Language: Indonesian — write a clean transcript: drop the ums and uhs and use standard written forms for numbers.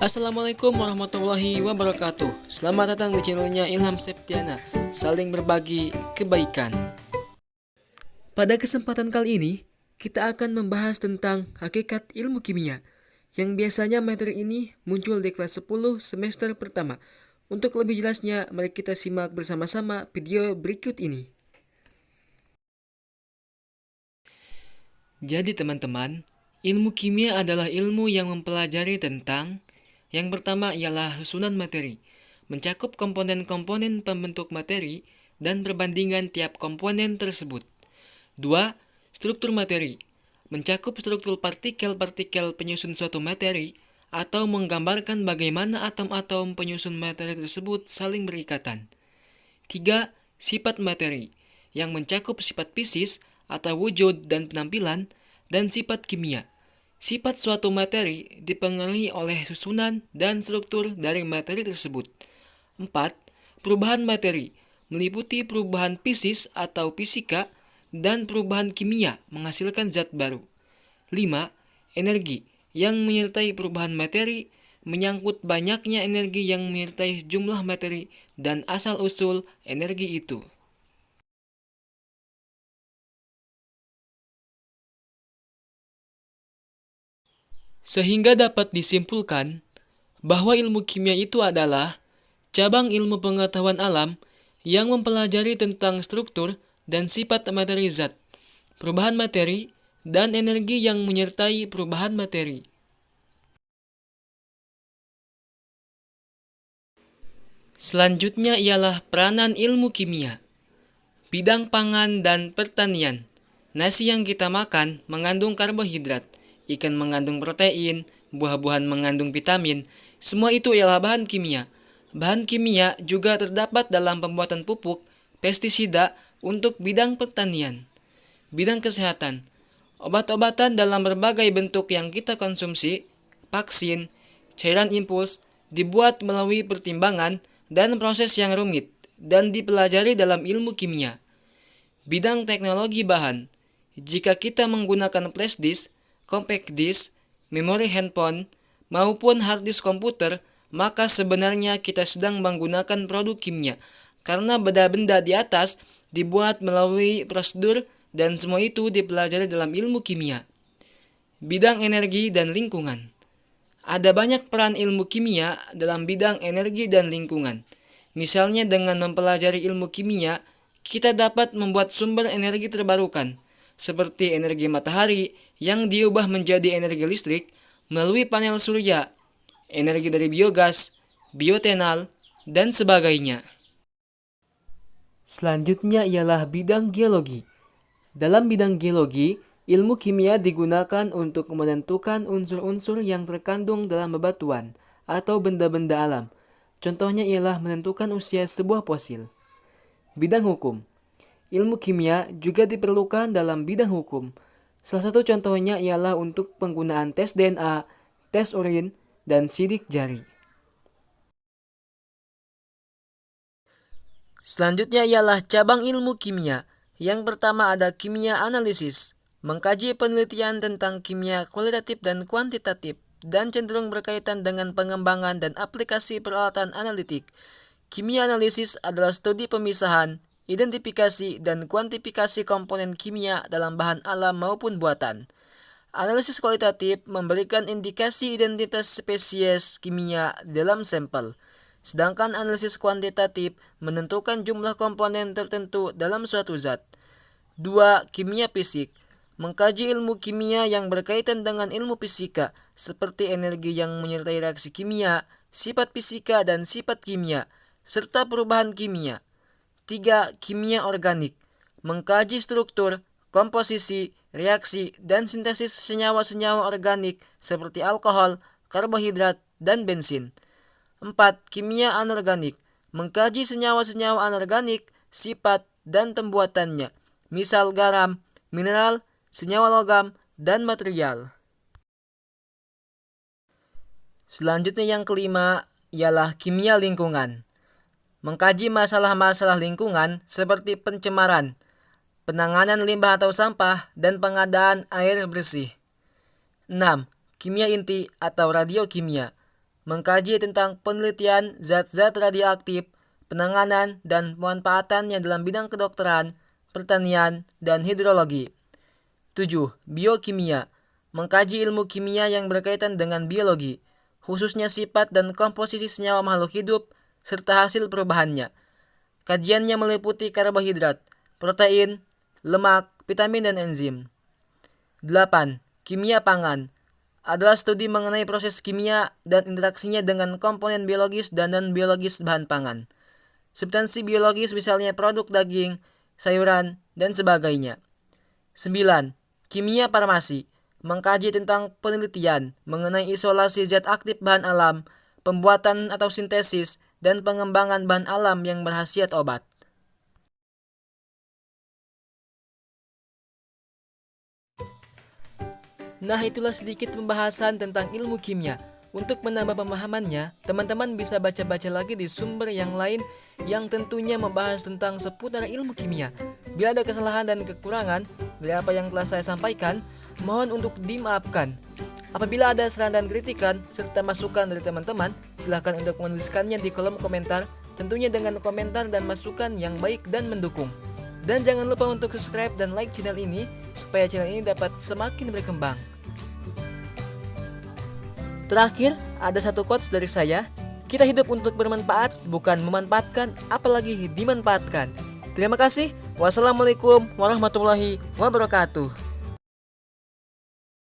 Assalamualaikum warahmatullahi wabarakatuh. Selamat datang di channelnya Ilham Septiana, saling berbagi kebaikan. Pada kesempatan kali ini, kita akan membahas tentang hakikat ilmu kimia, yang biasanya materi ini muncul di kelas 10 semester pertama. Untuk lebih jelasnya, mari kita simak bersama-sama video berikut ini. Jadi teman-teman, ilmu kimia adalah ilmu yang mempelajari tentang yang pertama ialah susunan materi, mencakup komponen-komponen pembentuk materi dan perbandingan tiap komponen tersebut. 2. Struktur materi, mencakup struktur partikel-partikel penyusun suatu materi atau menggambarkan bagaimana atom-atom penyusun materi tersebut saling berikatan. 3. Sifat materi, yang mencakup sifat fisis atau wujud dan penampilan, dan sifat kimia. Sifat suatu materi dipengaruhi oleh susunan dan struktur dari materi tersebut. 4. Perubahan materi, meliputi perubahan fisis atau fisika dan perubahan kimia menghasilkan zat baru. 5. Energi, yang menyertai perubahan materi, menyangkut banyaknya energi yang menyertai jumlah materi dan asal-usul energi itu. Sehingga dapat disimpulkan bahwa ilmu kimia itu adalah cabang ilmu pengetahuan alam yang mempelajari tentang struktur dan sifat materi zat, perubahan materi, dan energi yang menyertai perubahan materi. Selanjutnya ialah peranan ilmu kimia. Bidang pangan dan pertanian. Nasi yang kita makan mengandung karbohidrat, ikan mengandung protein, buah-buahan mengandung vitamin. Semua itu ialah bahan kimia. Bahan kimia juga terdapat dalam pembuatan pupuk, pestisida untuk bidang pertanian. Bidang kesehatan. Obat-obatan dalam berbagai bentuk yang kita konsumsi, vaksin, cairan impuls, dibuat melalui pertimbangan dan proses yang rumit dan dipelajari dalam ilmu kimia. Bidang teknologi bahan. Jika kita menggunakan flash disk, compact disk, memori handphone, maupun hard disk komputer, maka sebenarnya kita sedang menggunakan produk kimia, karena benda-benda di atas dibuat melalui prosedur dan semua itu dipelajari dalam ilmu kimia. Bidang energi dan lingkungan. Ada banyak peran ilmu kimia dalam bidang energi dan lingkungan. Misalnya dengan mempelajari ilmu kimia, kita dapat membuat sumber energi terbarukan, seperti energi matahari yang diubah menjadi energi listrik melalui panel surya, energi dari biogas, bioetanol, dan sebagainya. Selanjutnya ialah bidang geologi. Dalam bidang geologi, ilmu kimia digunakan untuk menentukan unsur-unsur yang terkandung dalam bebatuan atau benda-benda alam. Contohnya ialah menentukan usia sebuah fosil. Bidang hukum. Ilmu kimia juga diperlukan dalam bidang hukum. Salah satu contohnya ialah untuk penggunaan tes DNA, tes urin, dan sidik jari. Selanjutnya ialah cabang ilmu kimia. Yang pertama ada kimia analisis, mengkaji penelitian tentang kimia kualitatif dan kuantitatif, dan cenderung berkaitan dengan pengembangan dan aplikasi peralatan analitik. Kimia analisis adalah studi pemisahan, identifikasi, dan kuantifikasi komponen kimia dalam bahan alam maupun buatan. Analisis kualitatif memberikan indikasi identitas spesies kimia dalam sampel. Sedangkan analisis kuantitatif menentukan jumlah komponen tertentu dalam suatu zat. 2. Kimia fisik. Mengkaji ilmu kimia yang berkaitan dengan ilmu fisika, seperti energi yang menyertai reaksi kimia, sifat fisika dan sifat kimia, serta perubahan kimia. 3. Kimia organik. Mengkaji struktur, komposisi, reaksi, dan sintesis senyawa-senyawa organik seperti alkohol, karbohidrat, dan bensin. 4. Kimia anorganik. Mengkaji senyawa-senyawa anorganik, sifat, dan pembuatannya, misal garam, mineral, senyawa logam, dan material. Selanjutnya yang kelima ialah kimia lingkungan. Mengkaji masalah-masalah lingkungan seperti pencemaran, penanganan limbah atau sampah, dan pengadaan air bersih. 6. Kimia inti atau radiokimia. mengkaji tentang penelitian zat-zat radioaktif, penanganan dan pemanfaatannya dalam bidang kedokteran, pertanian, dan hidrologi. 7. Biokimia, mengkaji ilmu kimia yang berkaitan dengan biologi, khususnya sifat dan komposisi senyawa makhluk hidup, serta hasil perubahannya. Kajiannya meliputi karbohidrat, protein, lemak, vitamin, dan enzim. 8. Kimia pangan adalah studi mengenai proses kimia dan interaksinya dengan komponen biologis dan non-biologis bahan pangan. Substansi biologis misalnya produk daging, sayuran, dan sebagainya. 9. Kimia farmasi, mengkaji tentang penelitian mengenai isolasi zat aktif bahan alam, pembuatan atau sintesis, dan pengembangan bahan alam yang berkhasiat obat. Nah, itulah sedikit pembahasan tentang ilmu kimia. Untuk menambah pemahamannya, teman-teman bisa baca-baca lagi di sumber yang lain yang tentunya membahas tentang seputar ilmu kimia. Bila ada kesalahan dan kekurangan dari apa yang telah saya sampaikan, mohon untuk dimaafkan. Apabila ada saran dan kritikan serta masukan dari teman-teman, silahkan untuk menuliskannya di kolom komentar, tentunya dengan komentar dan masukan yang baik dan mendukung. Dan jangan lupa untuk subscribe dan like channel ini, supaya channel ini dapat semakin berkembang. Terakhir, ada satu quotes dari saya, kita hidup untuk bermanfaat, bukan memanfaatkan, apalagi dimanfaatkan. Terima kasih. Wassalamualaikum warahmatullahi wabarakatuh.